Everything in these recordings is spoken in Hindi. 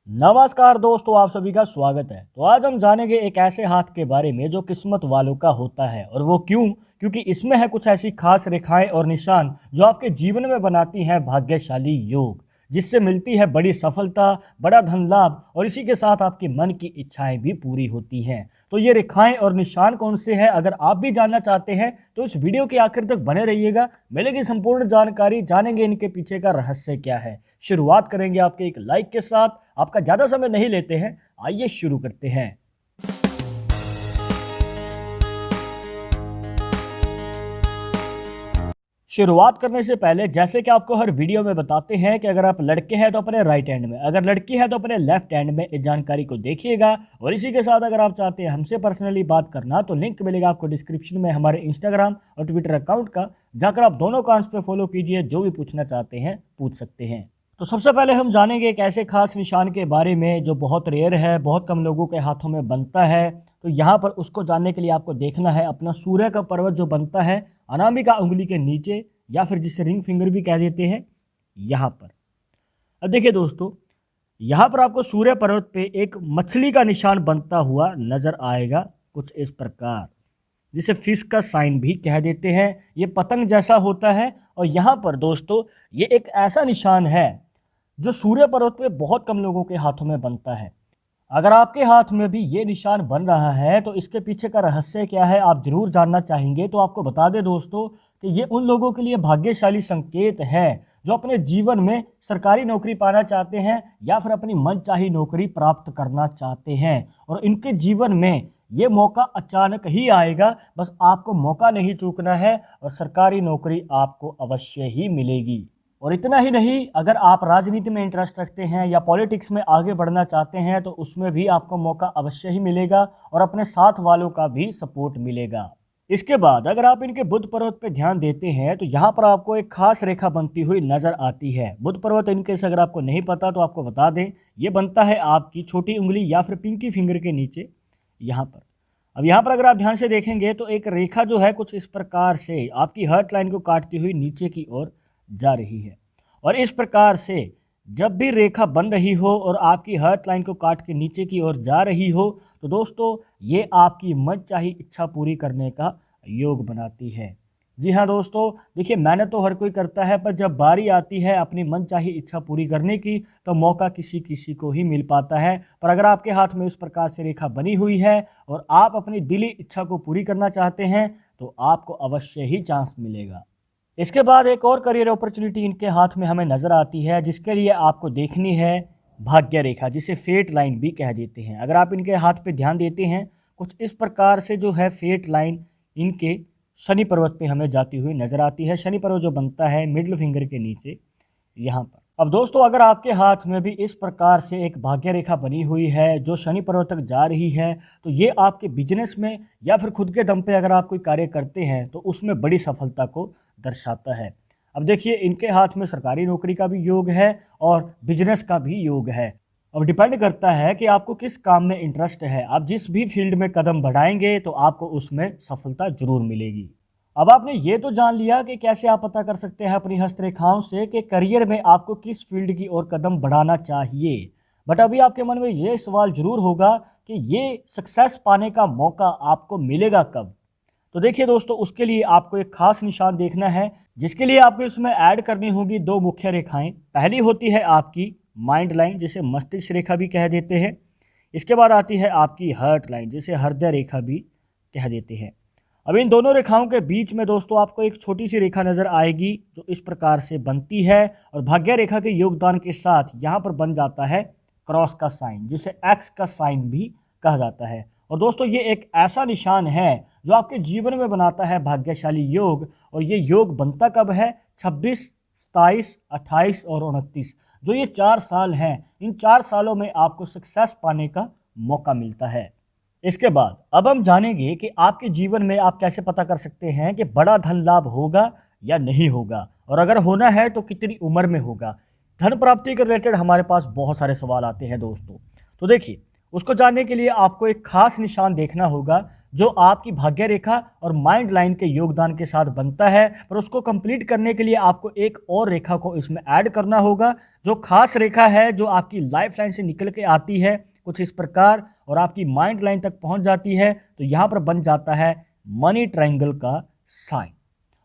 नमस्कार दोस्तों, आप सभी का स्वागत है। तो आज हम जानेंगे एक ऐसे हाथ के बारे में जो किस्मत वालों का होता है। और वो क्यों? क्योंकि इसमें है कुछ ऐसी खास रेखाएं और निशान जो आपके जीवन में बनाती हैं भाग्यशाली योग, जिससे मिलती है बड़ी सफलता, बड़ा धन लाभ और इसी के साथ आपकी मन की इच्छाएं भी पूरी होती हैं। तो ये रेखाएं और निशान कौन से हैं, अगर आप भी जानना चाहते हैं तो इस वीडियो के आखिर तक बने रहिएगा। मिलेगी संपूर्ण जानकारी, जानेंगे इनके पीछे का रहस्य क्या है। शुरुआत करेंगे आपके एक लाइक के साथ। आपका ज़्यादा समय नहीं लेते हैं, आइए शुरू करते हैं। शुरुआत करने से पहले जैसे कि आपको हर वीडियो में बताते हैं कि अगर आप लड़के हैं तो अपने राइट हैंड में, अगर लड़की है तो अपने लेफ्ट हैंड में इस जानकारी को देखिएगा। और इसी के साथ अगर आप चाहते हैं हमसे पर्सनली बात करना तो लिंक मिलेगा आपको डिस्क्रिप्शन में हमारे इंस्टाग्राम और ट्विटर अकाउंट का, जाकर आप दोनों अकाउंट्स पे फॉलो कीजिए। जो भी पूछना चाहते हैं पूछ सकते हैं। तो सबसे पहले हम जानेंगे एक ऐसे खास निशान के बारे में जो बहुत रेयर है, बहुत कम लोगों के हाथों में बनता है। तो यहाँ पर उसको जानने के लिए आपको देखना है अपना सूर्य का पर्वत जो बनता है अनामिका उंगली के नीचे, या फिर जिसे रिंग फिंगर भी कह देते हैं, यहाँ पर। अब देखिए दोस्तों, यहाँ पर आपको सूर्य पर्वत पे एक मछली का निशान बनता हुआ नजर आएगा, कुछ इस प्रकार, जिसे फिश का साइन भी कह देते हैं। ये पतंग जैसा होता है। और यहाँ पर दोस्तों ये एक ऐसा निशान है जो सूर्य पर्वत पे बहुत कम लोगों के हाथों में बनता है। अगर आपके हाथ में भी ये निशान बन रहा है तो इसके पीछे का रहस्य क्या है आप जरूर जानना चाहेंगे। तो आपको बता दें दोस्तों कि ये उन लोगों के लिए भाग्यशाली संकेत है जो अपने जीवन में सरकारी नौकरी पाना चाहते हैं या फिर अपनी मनचाही नौकरी प्राप्त करना चाहते हैं। और इनके जीवन में ये मौका अचानक ही आएगा, बस आपको मौका नहीं चूकना है और सरकारी नौकरी आपको अवश्य ही मिलेगी। और इतना ही नहीं, अगर आप राजनीति में इंटरेस्ट रखते हैं या पॉलिटिक्स में आगे बढ़ना चाहते हैं तो उसमें भी आपको मौका अवश्य ही मिलेगा और अपने साथ वालों का भी सपोर्ट मिलेगा। इसके बाद अगर आप इनके बुध पर्वत पे ध्यान देते हैं तो यहाँ पर आपको एक खास रेखा बनती हुई नजर आती है। बुध पर्वत इनके से अगर आपको नहीं पता तो आपको बता दें, ये बनता है आपकी छोटी उंगली या फिर पिंकी फिंगर के नीचे, यहाँ पर। अब यहाँ पर अगर आप ध्यान से देखेंगे तो एक रेखा जो है कुछ इस प्रकार से आपकी हार्ट लाइन को काटती हुई नीचे की ओर जा रही है। और इस प्रकार से जब भी रेखा बन रही हो और आपकी हार्ट लाइन को काट के नीचे की ओर जा रही हो तो दोस्तों ये आपकी मनचाही इच्छा पूरी करने का योग बनाती है। जी हाँ दोस्तों, देखिए मेहनत तो हर कोई करता है, पर जब बारी आती है अपनी मनचाही इच्छा पूरी करने की तो मौका किसी किसी को ही मिल पाता है। पर अगर आपके हाथ में इस प्रकार से रेखा बनी हुई है और आप अपनी दिली इच्छा को पूरी करना चाहते हैं तो आपको अवश्य ही चांस मिलेगा। इसके बाद एक और करियर अपॉर्चुनिटी इनके हाथ में हमें नज़र आती है, जिसके लिए आपको देखनी है भाग्य रेखा, जिसे फेट लाइन भी कह देते हैं। अगर आप इनके हाथ पे ध्यान देते हैं कुछ इस प्रकार से जो है फेट लाइन इनके शनि पर्वत पे हमें जाती हुई नज़र आती है। शनि पर्वत जो बनता है मिडिल फिंगर के नीचे, यहाँ पर। अब दोस्तों अगर आपके हाथ में भी इस प्रकार से एक भाग्य रेखा बनी हुई है जो शनि पर्वत तक जा रही है तो ये आपके बिजनेस में या फिर खुद के दम पे अगर आप कोई कार्य करते हैं तो उसमें बड़ी सफलता को दर्शाता है। अब देखिए इनके हाथ में सरकारी नौकरी का भी योग है और बिजनेस का भी योग है। अब डिपेंड करता है कि आपको किस काम में इंटरेस्ट है। आप जिस भी फील्ड में कदम बढ़ाएंगे तो आपको उसमें सफलता जरूर मिलेगी। अब आपने ये तो जान लिया कि कैसे आप पता कर सकते हैं अपनी हस्तरेखाओं से कि करियर में आपको किस फील्ड की ओर कदम बढ़ाना चाहिए। बट अभी आपके मन में ये सवाल जरूर होगा कि ये सक्सेस पाने का मौका आपको मिलेगा कब। तो देखिए दोस्तों, उसके लिए आपको एक खास निशान देखना है, जिसके लिए आपको इसमें ऐड करनी होगी दो मुख्य रेखाएं। पहली होती है आपकी माइंड लाइन, जिसे मस्तिष्क रेखा भी कह देते हैं। इसके बाद आती है आपकी हार्ट लाइन, जिसे हृदय रेखा भी कह देते हैं। अब इन दोनों रेखाओं के बीच में दोस्तों आपको एक छोटी सी रेखा नज़र आएगी जो इस प्रकार से बनती है और भाग्य रेखा के योगदान के साथ यहाँ पर बन जाता है क्रॉस का साइन, जिसे एक्स का साइन भी कहा जाता है। और दोस्तों ये एक ऐसा निशान है जो आपके जीवन में बनाता है भाग्यशाली योग। और ये योग बनता कब है? 26, 27, 28 और 29, जो ये 4 साल हैं। इन 4 सालों में आपको सक्सेस पाने का मौका मिलता है। इसके बाद अब हम जानेंगे कि आपके जीवन में आप कैसे पता कर सकते हैं कि बड़ा धन लाभ होगा या नहीं होगा, और अगर होना है तो कितनी उम्र में होगा। धन प्राप्ति के रिलेटेड हमारे पास बहुत सारे सवाल आते हैं दोस्तों। तो देखिए, उसको जानने के लिए आपको एक खास निशान देखना होगा जो आपकी भाग्य रेखा और माइंड लाइन के योगदान के साथ बनता है। पर उसको कंप्लीट करने के लिए आपको एक और रेखा को इसमें ऐड करना होगा, जो खास रेखा है जो आपकी लाइफ लाइन से निकल के आती है कुछ इस प्रकार और आपकी माइंड लाइन तक पहुंच जाती है। तो यहाँ पर बन जाता है मनी ट्रायंगल का साइन।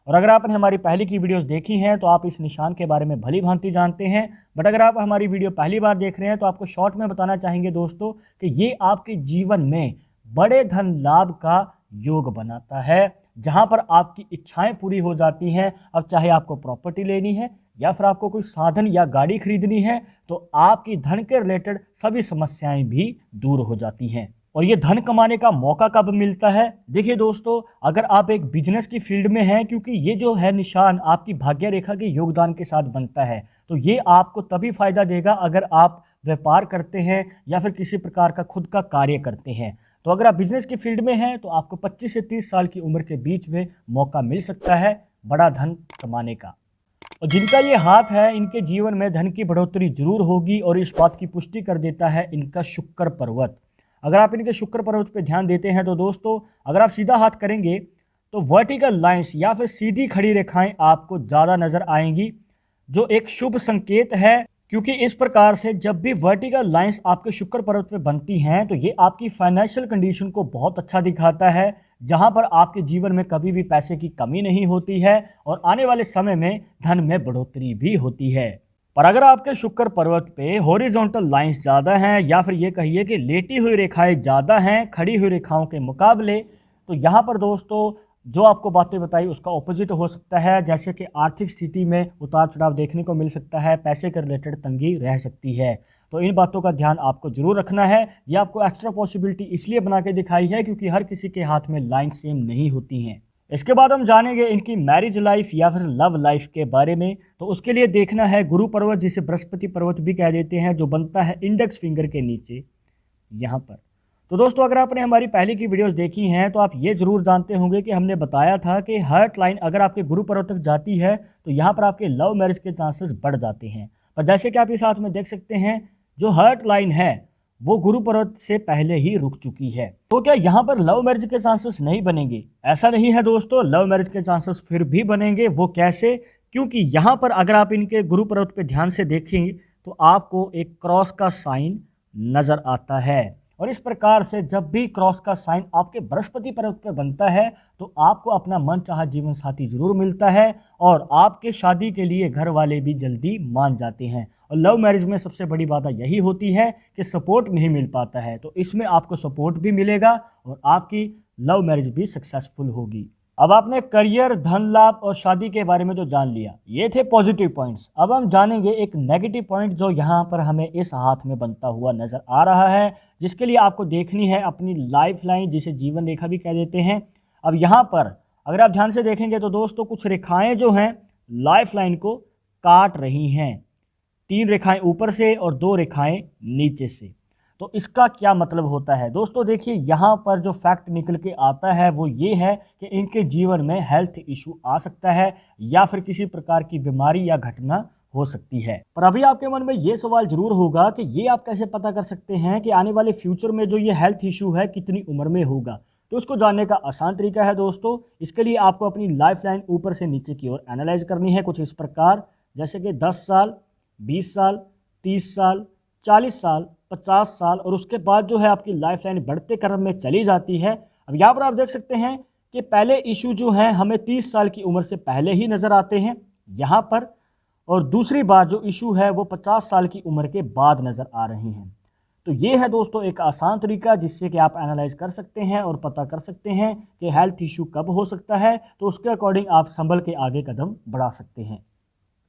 और अगर आपने हमारी पहले की वीडियोस देखी हैं तो आप इस निशान के बारे में भली भांति जानते हैं। बट अगर आप हमारी वीडियो पहली बार देख रहे हैं तो आपको शॉर्ट में बताना चाहेंगे दोस्तों कि ये आपके जीवन में बड़े धन लाभ का योग बनाता है, जहां पर आपकी इच्छाएं पूरी हो जाती हैं। अब चाहे आपको प्रॉपर्टी लेनी है या फिर आपको कोई साधन या गाड़ी खरीदनी है, तो आपकी धन के रिलेटेड सभी समस्याएं भी दूर हो जाती हैं। और ये धन कमाने का मौका कब मिलता है? देखिए दोस्तों, अगर आप एक बिजनेस की फील्ड में हैं, क्योंकि ये जो है निशान आपकी भाग्य रेखा के योगदान के साथ बनता है, तो ये आपको तभी फायदा देगा अगर आप व्यापार करते हैं या फिर किसी प्रकार का खुद का कार्य करते हैं। तो अगर आप बिजनेस की फील्ड में हैं तो आपको 25 से 30 साल की उम्र के बीच में मौका मिल सकता है बड़ा धन कमाने का। और जिनका ये हाथ है, इनके जीवन में धन की बढ़ोतरी जरूर होगी और इस बात की पुष्टि कर देता है इनका शुक्र पर्वत। अगर आप इनके शुक्र पर्वत पे ध्यान देते हैं तो दोस्तों, अगर आप सीधा हाथ करेंगे तो वर्टिकल लाइंस या फिर सीधी खड़ी रेखाएं आपको ज़्यादा नज़र आएंगी, जो एक शुभ संकेत है। क्योंकि इस प्रकार से जब भी वर्टिकल लाइंस आपके शुक्र पर्वत पे बनती हैं तो ये आपकी फाइनेंशियल कंडीशन को बहुत अच्छा दिखाता है, जहां पर आपके जीवन में कभी भी पैसे की कमी नहीं होती है और आने वाले समय में धन में बढ़ोतरी भी होती है। पर अगर आपके शुक्र पर्वत पे हॉरिजॉन्टल लाइंस ज़्यादा हैं या फिर ये कहिए कि लेटी हुई रेखाएं ज़्यादा हैं खड़ी हुई रेखाओं के मुकाबले, तो यहाँ पर दोस्तों जो आपको बातें बताई उसका ऑपोजिट हो सकता है। जैसे कि आर्थिक स्थिति में उतार चढ़ाव देखने को मिल सकता है, पैसे के रिलेटेड तंगी रह सकती है। तो इन बातों का ध्यान आपको जरूर रखना है। ये आपको एक्स्ट्रा पॉसिबिलिटी इसलिए बना के दिखाई है क्योंकि हर किसी के हाथ में लाइन सेम नहीं होती हैं। इसके बाद हम जानेंगे इनकी मैरिज लाइफ या फिर लव लाइफ के बारे में। तो उसके लिए देखना है गुरु पर्वत, जिसे बृहस्पति पर्वत भी कह देते हैं, जो बनता है इंडेक्स फिंगर के नीचे यहाँ पर। तो दोस्तों, अगर आपने हमारी पहले की वीडियोस देखी हैं तो आप ये ज़रूर जानते होंगे कि हमने बताया था कि हार्ट लाइन अगर आपके गुरु पर्वत तक जाती है तो यहाँ पर आपके लव मैरिज के चांसेस बढ़ जाते हैं। पर जैसे कि आप इस हाथ में देख सकते हैं, जो हार्ट लाइन है वो गुरु पर्वत से पहले ही रुक चुकी है। तो क्या यहाँ पर लव मैरिज के चांसेस नहीं बनेंगे? ऐसा नहीं है दोस्तों, लव मैरिज के चांसेस फिर भी बनेंगे। वो कैसे? क्योंकि यहाँ पर अगर आप इनके गुरु पर्वत पे ध्यान से देखेंगे तो आपको एक क्रॉस का साइन नज़र आता है। और इस प्रकार से जब भी क्रॉस का साइन आपके बृहस्पति पर्वत पे बनता है तो आपको अपना मनचाहा जीवन साथी जरूर मिलता है और आपके शादी के लिए घर वाले भी जल्दी मान जाते हैं। और लव मैरिज में सबसे बड़ी बात यही होती है कि सपोर्ट नहीं मिल पाता है, तो इसमें आपको सपोर्ट भी मिलेगा और आपकी लव मैरिज भी सक्सेसफुल होगी। अब आपने करियर, धन लाभ और शादी के बारे में जो जान लिया, ये थे पॉजिटिव पॉइंट्स। अब हम जानेंगे एक नेगेटिव पॉइंट जो यहाँ पर हमें इस हाथ में बनता हुआ नज़र आ रहा है, जिसके लिए आपको देखनी है अपनी लाइफ लाइन, जिसे जीवन रेखा भी कह देते हैं। अब यहाँ पर अगर आप ध्यान से देखेंगे तो दोस्तों, कुछ रेखाएं जो हैं लाइफ लाइन को काट रही हैं। 3 रेखाएं ऊपर से और 2 रेखाएं नीचे से। तो इसका क्या मतलब होता है दोस्तों? देखिए, यहाँ पर जो फैक्ट निकल के आता है वो ये है कि इनके जीवन में हेल्थ इशू आ सकता है या फिर किसी प्रकार की बीमारी या घटना हो सकती है। पर अभी आपके मन में ये सवाल जरूर होगा कि ये आप कैसे पता कर सकते हैं कि आने वाले फ्यूचर में जो ये हेल्थ इशू है कितनी उम्र में होगा? तो उसको जानने का आसान तरीका है दोस्तों। इसके लिए आपको अपनी लाइफ लाइन ऊपर से नीचे की ओर एनालाइज करनी है कुछ इस प्रकार, जैसे कि 10 साल, 20 साल, 30 साल, 40 साल, 50 साल और उसके बाद जो है आपकी लाइफ लाइन बढ़ते क्रम में चली जाती है। अब यहाँ पर आप देख सकते हैं कि पहले इशू जो है हमें 30 साल की उम्र से पहले ही नज़र आते हैं यहाँ पर, और दूसरी बात जो इशू है वो 50 साल की उम्र के बाद नज़र आ रही हैं। तो ये है दोस्तों एक आसान तरीका जिससे कि आप एनालाइज कर सकते हैं और पता कर सकते हैं कि हेल्थ इशू कब हो सकता है, तो उसके अकॉर्डिंग आप संभल के आगे कदम बढ़ा सकते हैं।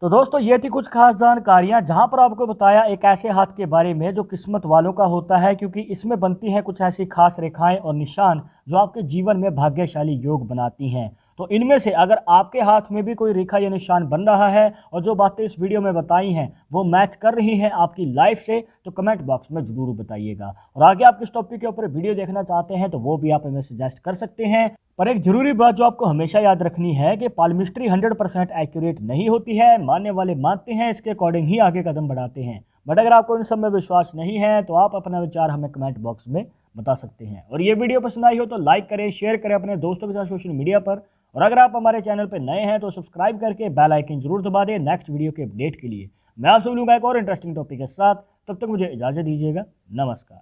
तो दोस्तों, ये थी कुछ खास जानकारियां जहां पर आपको बताया एक ऐसे हाथ के बारे में जो किस्मत वालों का होता है, क्योंकि इसमें बनती हैं कुछ ऐसी खास रेखाएं और निशान जो आपके जीवन में भाग्यशाली योग बनाती हैं। तो इनमें से अगर आपके हाथ में भी कोई रेखा या निशान बन रहा है और जो बातें इस वीडियो में बताई हैं वो मैच कर रही हैं आपकी लाइफ से, तो कमेंट बॉक्स में ज़रूर बताइएगा। और आगे आप किस टॉपिक के ऊपर वीडियो देखना चाहते हैं तो वो भी आप हमें सजेस्ट कर सकते हैं। पर एक ज़रूरी बात जो आपको हमेशा याद रखनी है कि पाल्मिस्ट्री 100% एक्यूरेट नहीं होती है। मानने वाले मानते हैं, इसके अकॉर्डिंग ही आगे कदम बढ़ाते हैं। बट अगर आपको इन सब में विश्वास नहीं है तो आप अपना विचार हमें कमेंट बॉक्स में बता सकते हैं। और ये वीडियो पसंद आई हो तो लाइक करें, शेयर करें अपने दोस्तों के साथ सोशल मीडिया पर। और अगर आप हमारे चैनल पर नए हैं तो सब्सक्राइब करके बेल आइकन जरूर दबा दें नेक्स्ट वीडियो के अपडेट के लिए। मैं आपसे मिलूंगा एक और इंटरेस्टिंग टॉपिक के साथ, तब तक मुझे इजाज़त दीजिएगा। नमस्कार।